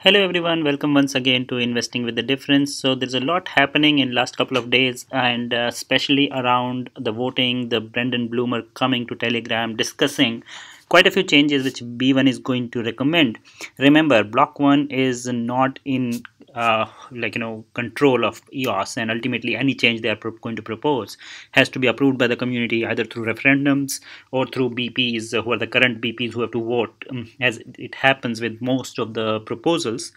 Hello everyone, welcome once again to Investing with the Difference. So there's a lot happening in last couple of days, and especially around the voting, the Brendan Bloomer coming to Telegram discussing quite a few changes which B1 is going to recommend. Remember, block.one is not in control of EOS, and ultimately any change they are going to propose has to be approved by the community either through referendums or through BPs who are the current BPs who have to vote, as it happens with most of the proposals.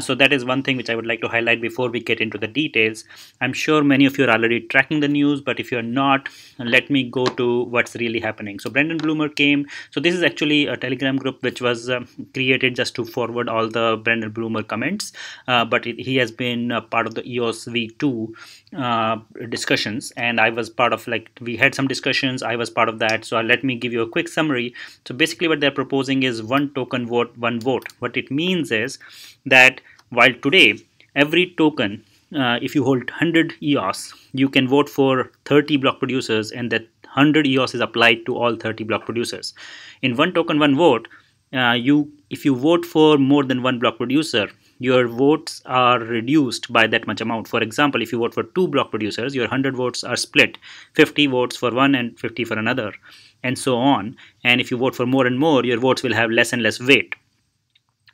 So that is one thing which I would like to highlight before we get into the details. I'm sure many of you are already tracking the news, but if you're not, let me go to what's really happening. So Brendan Bloomer came. So this is actually a Telegram group which was created just to forward all the Brendan Bloomer comments, but he has been part of the EOS V2 discussions, and I was part of, we had some discussions, I was part of that. So let me give you a quick summary. So basically what they're proposing is one token vote, one vote. What it means is that while today every token, if you hold 100 EOS, you can vote for 30 block producers, and that 100 EOS is applied to all 30 block producers. In one token, one vote, if you vote for more than one block producer, your votes are reduced by that much amount. For example, if you vote for two block producers, your 100 votes are split, 50 votes for one and 50 for another, and so on. And if you vote for more and more, your votes will have less and less weight.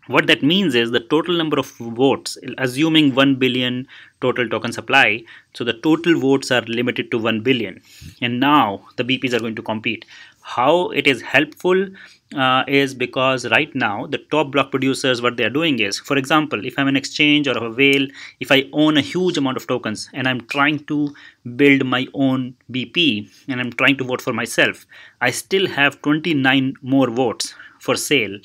What that means is the total number of votes, assuming 1 billion total token supply, so the total votes are limited to 1 billion. And now the BPs are going to compete. How it is helpful is because right now the top block producers, what they are doing is, for example, if I'm an exchange or a whale, if I own a huge amount of tokens and I'm trying to build my own BP and I'm trying to vote for myself, I still have 29 more votes for sale.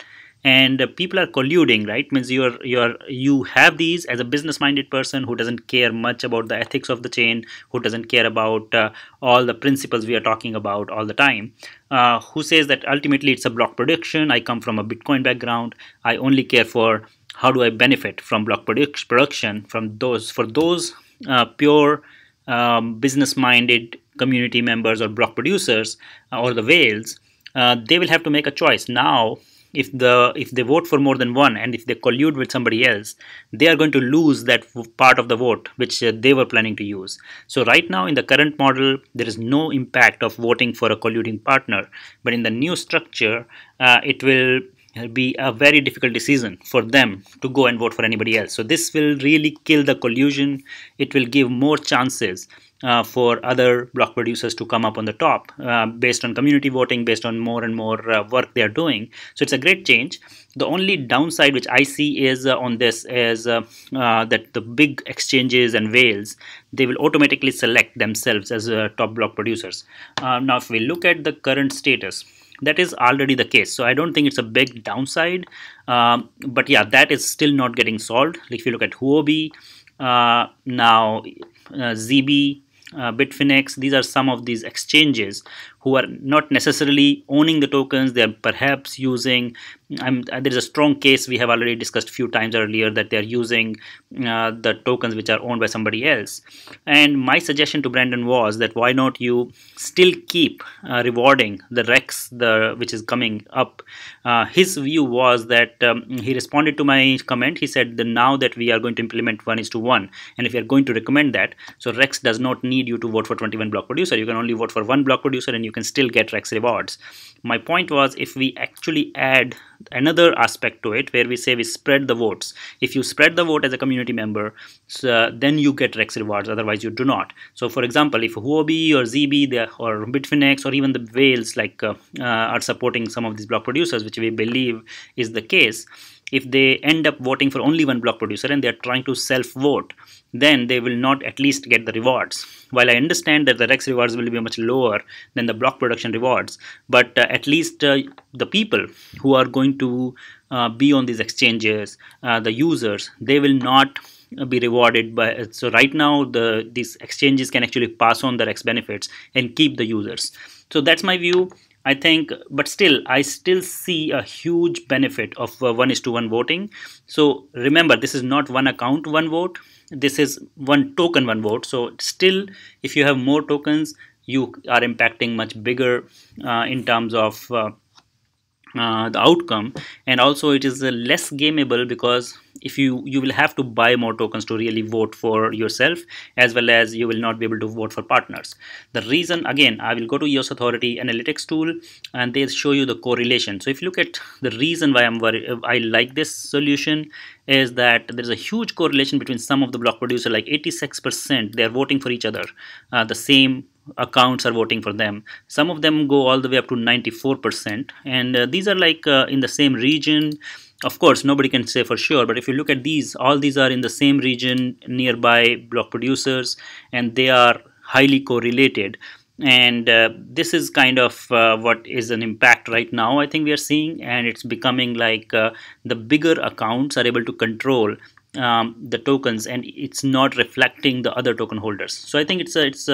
And people are colluding, right? Means you have these as a business minded person who doesn't care much about the ethics of the chain, who doesn't care about all the principles we are talking about all the time, who says that ultimately it's a block production. I come from a Bitcoin background, I only care for how do I benefit from block production from those, for those pure business minded community members or block producers, or the whales. They will have to make a choice now. If they vote for more than one, and if they collude with somebody else, they are going to lose that part of the vote which they were planning to use. So right now in the current model, there is no impact of voting for a colluding partner, but in the new structure, it will be a very difficult decision for them to go and vote for anybody else. So this will really kill the collusion. It will give more chances for other block producers to come up on the top based on community voting, based on more and more work they are doing. So it's a great change. The only downside which I see is on this is that the big exchanges and whales, they will automatically select themselves as top block producers. Now if we look at the current status, that is already the case. So I don't think it's a big downside. But yeah, that is still not getting solved. Like if you look at Huobi, now ZB, Bitfinex, these are some of these exchanges who are not necessarily owning the tokens. They are perhaps using, there is a strong case we have already discussed a few times earlier that they are using the tokens which are owned by somebody else. And my suggestion to Brandon was that why not you still keep rewarding the Rex, which is coming up. His view was that he responded to my comment. He said that now that we are going to implement 1:1, and if we are going to recommend that, so Rex does not need you to vote for 21 block producer. You can only vote for one block producer and you can still get Rex rewards. My point was, if we actually add another aspect to it where we say we spread the votes, if you spread the vote as a community member, so then you get Rex rewards, otherwise you do not. So for example, if Huobi or ZB or Bitfinex or even the whales are supporting some of these block producers, which we believe is the case, if they end up voting for only one block producer and they are trying to self-vote, then they will not at least get the rewards. While I understand that the Rex rewards will be much lower than the block production rewards, but at least the people who are going to be on these exchanges, the users, they will not be rewarded by. So right now these exchanges can actually pass on the Rex benefits and keep the users. So that's my view. I think, but still, I still see a huge benefit of 1:1 voting. So remember, this is not one account, one vote. This is one token, one vote. So still, if you have more tokens, you are impacting much bigger in terms of the outcome. And also it is less gameable, because if you will have to buy more tokens to really vote for yourself, as well as you will not be able to vote for partners. The reason, again, I will go to EOS Authority analytics tool, and they show you the correlation. So if you look at the reason why I like this solution, is that there's a huge correlation between some of the block producer, like 86% they are voting for each other, the same accounts are voting for them. Some of them go all the way up to 94%, and these are like in the same region. Of course, nobody can say for sure, but if you look at these, all these are in the same region, nearby block producers, and they are highly correlated. And this is kind of what is an impact right now, I think we are seeing, and it's becoming like the bigger accounts are able to control the tokens, and it's not reflecting the other token holders. So I think it's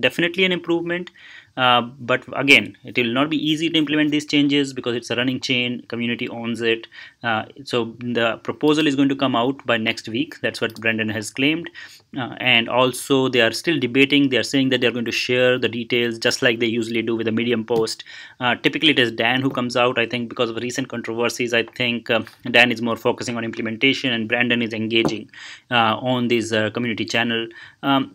definitely an improvement. But again, it will not be easy to implement these changes, because it's a running chain, community owns it. So the proposal is going to come out by next week. That's what Brendan has claimed. And also they are still debating. They are saying that they're going to share the details just like they usually do with a Medium post. Typically it is Dan who comes out. I think because of recent controversies, I think Dan is more focusing on implementation, and Brandon is engaging on this community channel.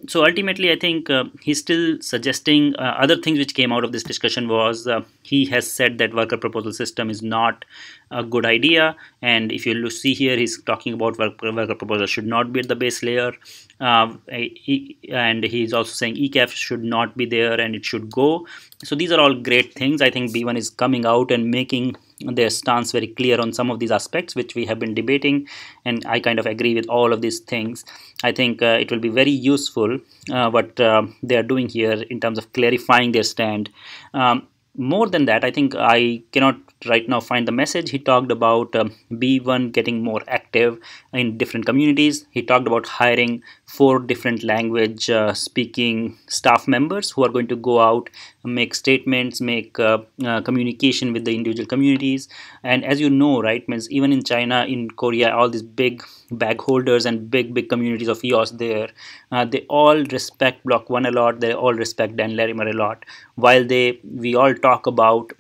So ultimately I think he's still suggesting other things which came out of this discussion was he has said that worker proposal system is not a good idea. And if you see here, he's talking about worker proposal should not be at the base layer. And he's also saying ECAF should not be there and it should go. So these are all great things. I think B1 is coming out and making their stance very clear on some of these aspects which we have been debating, and I kind of agree with all of these things. I think it will be very useful what they are doing here in terms of clarifying their stand. More than that, I think I cannot right now find the message. He talked about B1 getting more active in different communities. He talked about hiring 4 different language speaking staff members who are going to go out, make statements, make communication with the individual communities. And as you know, right, means even in China, in Korea, all these big bag holders and big communities of EOS there, they all respect block.one a lot. They all respect Dan Larimer a lot. While we all talk about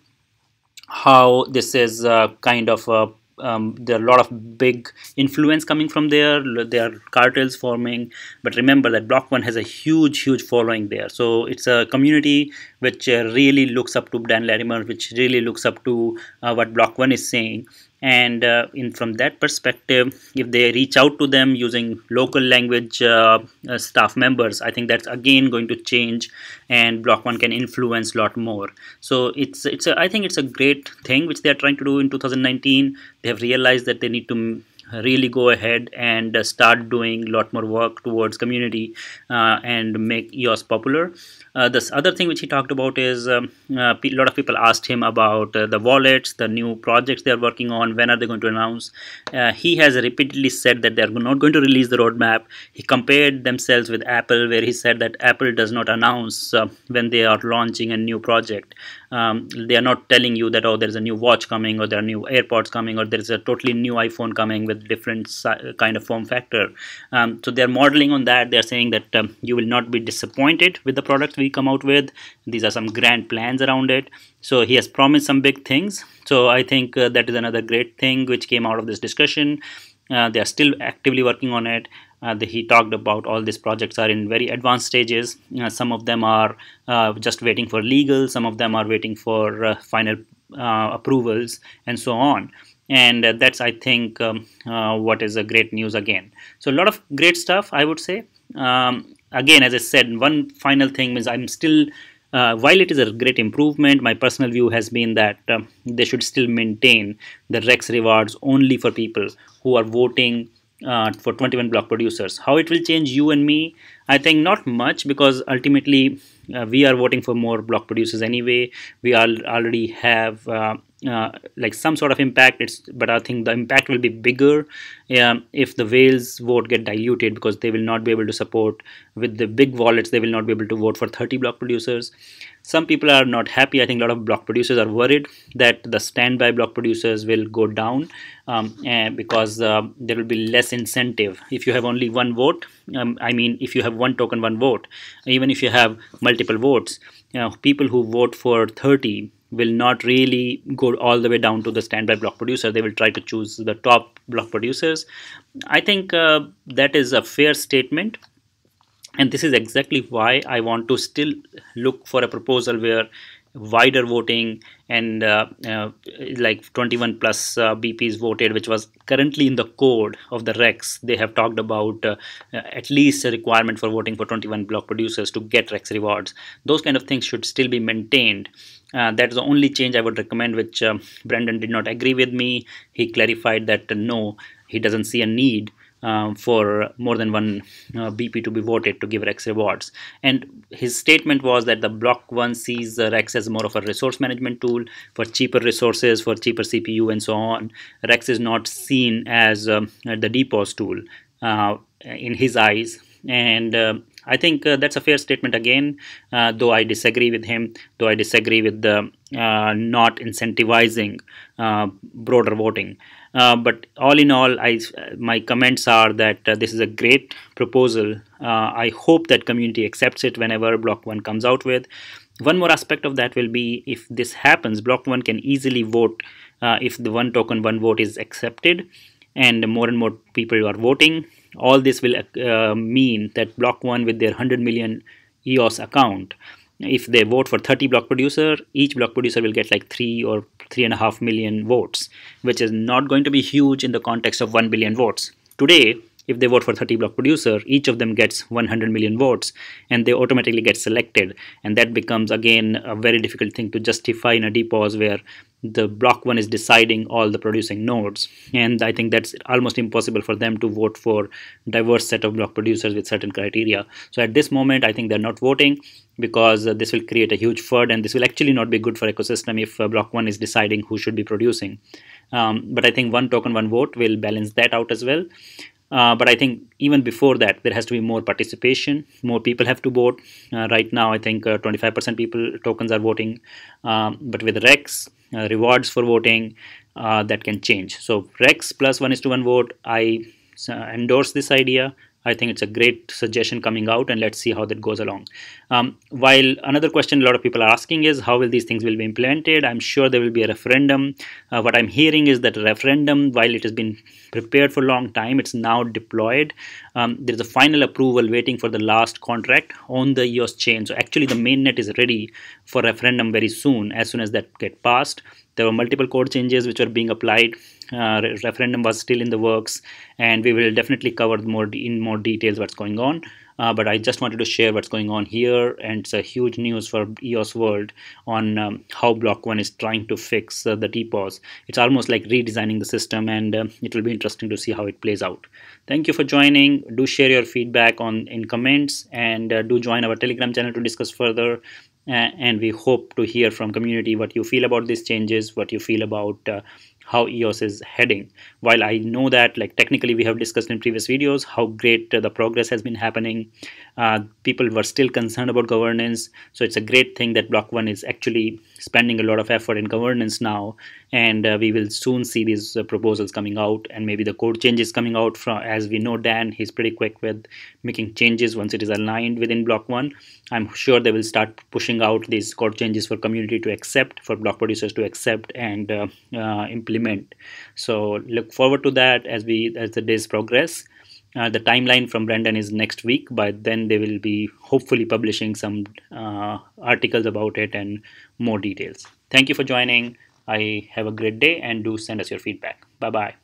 how this is kind of there are a lot of big influence coming from there. There are cartels forming, but remember that block.one has a huge following there. So it's a community which really looks up to Dan Larimer, which really looks up to what block.one is saying. And from that perspective, if they reach out to them using local language staff members, I think that's again going to change, and block.one can influence a lot more. So I think it's a great thing which they are trying to do in 2019. They have realized that they need to really go ahead and start doing a lot more work towards community and make EOS popular. This other thing which he talked about is a lot of people asked him about the wallets, the new projects they are working on, when are they going to announce. He has repeatedly said that they are not going to release the roadmap. He compared themselves with Apple, where he said that Apple does not announce when they are launching a new project. They are not telling you that, oh, there's a new watch coming, or there are new AirPods coming, or there's a totally new iPhone coming with different kind of form factor. So they're modeling on that. They're saying that you will not be disappointed with the products we come out with. These are some grand plans around it. So he has promised some big things. So I think that is another great thing which came out of this discussion. They are still actively working on it. He talked about all these projects are in very advanced stages. Some of them are just waiting for legal, some of them are waiting for final approvals, and so on. And that's, I think, what is a great news again. So a lot of great stuff, I would say. Again, as I said, one final thing is I'm still, while it is a great improvement, my personal view has been that they should still maintain the Rex rewards only for people who are voting for 21 block producers. How it will change you and me, I think not much, because ultimately we are voting for more block producers anyway. We already have like some sort of impact, but I think the impact will be bigger if the whales vote get diluted, because they will not be able to support with the big wallets. They will not be able to vote for 30 block producers. Some people are not happy. I think a lot of block producers are worried that the standby block producers will go down because there will be less incentive if you have only one vote. I mean, if you have one token, one vote, even if you have multiple votes, people who vote for 30 will not really go all the way down to the standby block producer. They will try to choose the top block producers. I think that is a fair statement, and this is exactly why I want to still look for a proposal where wider voting and like 21 plus BPs voted, which was currently in the code of the Rex. They have talked about at least a requirement for voting for 21 block producers to get Rex rewards. Those kind of things should still be maintained. That is the only change I would recommend, which Brendan did not agree with me. He clarified that no, he doesn't see a need for more than one BP to be voted to give Rex rewards. And his statement was that the block.one sees Rex as more of a resource management tool for cheaper resources, for cheaper CPU, and so on. Rex is not seen as the DPoS tool in his eyes. And I think that's a fair statement again, though I disagree with him, though I disagree with the not incentivizing broader voting. But all in all, my comments are that this is a great proposal. I hope that community accepts it whenever block.one comes out with. One more aspect of that will be, if this happens, block.one can easily vote if the one token, one vote is accepted, and more people are voting. All this will mean that block.one, with their 100 million EOS account, if they vote for 30 block producer, each block producer will get like 3 or 3.5 million votes, which is not going to be huge in the context of 1 billion votes. Today, if they vote for 30 block producer, each of them gets 100 million votes, and they automatically get selected. And that becomes again a very difficult thing to justify in a DPoS where the block.one is deciding all the producing nodes. And I think that's almost impossible for them to vote for diverse set of block producers with certain criteria. So at this moment, I think they're not voting, because this will create a huge FUD, and this will actually not be good for ecosystem if block.one is deciding who should be producing. But I think one token, one vote will balance that out as well. But I think even before that, there has to be more participation. More people have to vote. Right now, I think 25% people tokens are voting. But with Rex rewards for voting, that can change. So Rex plus 1:1 vote, I endorse this idea. I think it's a great suggestion coming out, and let's see how that goes along. While another question a lot of people are asking is how will these things will be implemented? I'm sure there will be a referendum. What I'm hearing is that a referendum, while it has been prepared for a long time, it's now deployed. There's a final approval waiting for the last contract on the EOS chain. So actually the mainnet is ready for referendum very soon. As soon as that get passed, there were multiple code changes which are being applied. Referendum was still in the works, and we will definitely cover in more details what's going on. But I just wanted to share what's going on here, and it's a huge news for EOS world on how block.one is trying to fix the DPoS. It's almost like redesigning the system, and it will be interesting to see how it plays out. Thank you for joining. Do share your feedback in comments, and do join our Telegram channel to discuss further. And we hope to hear from community what you feel about these changes, what you feel about how EOS is heading. While I know that, like, technically we have discussed in previous videos how great the progress has been happening, people were still concerned about governance. So it's a great thing that block.one is actually spending a lot of effort in governance now, and we will soon see these proposals coming out, and maybe the code changes coming out. From, as we know, Dan, he's pretty quick with making changes once it is aligned within block.one. I'm sure they will start pushing out these code changes for community to accept, for block producers to accept and implement. So look forward to that as the days progress. The timeline from Brendan is next week. By then they will be hopefully publishing some articles about it and more details. Thank you for joining. I have a great day, and do send us your feedback. Bye bye.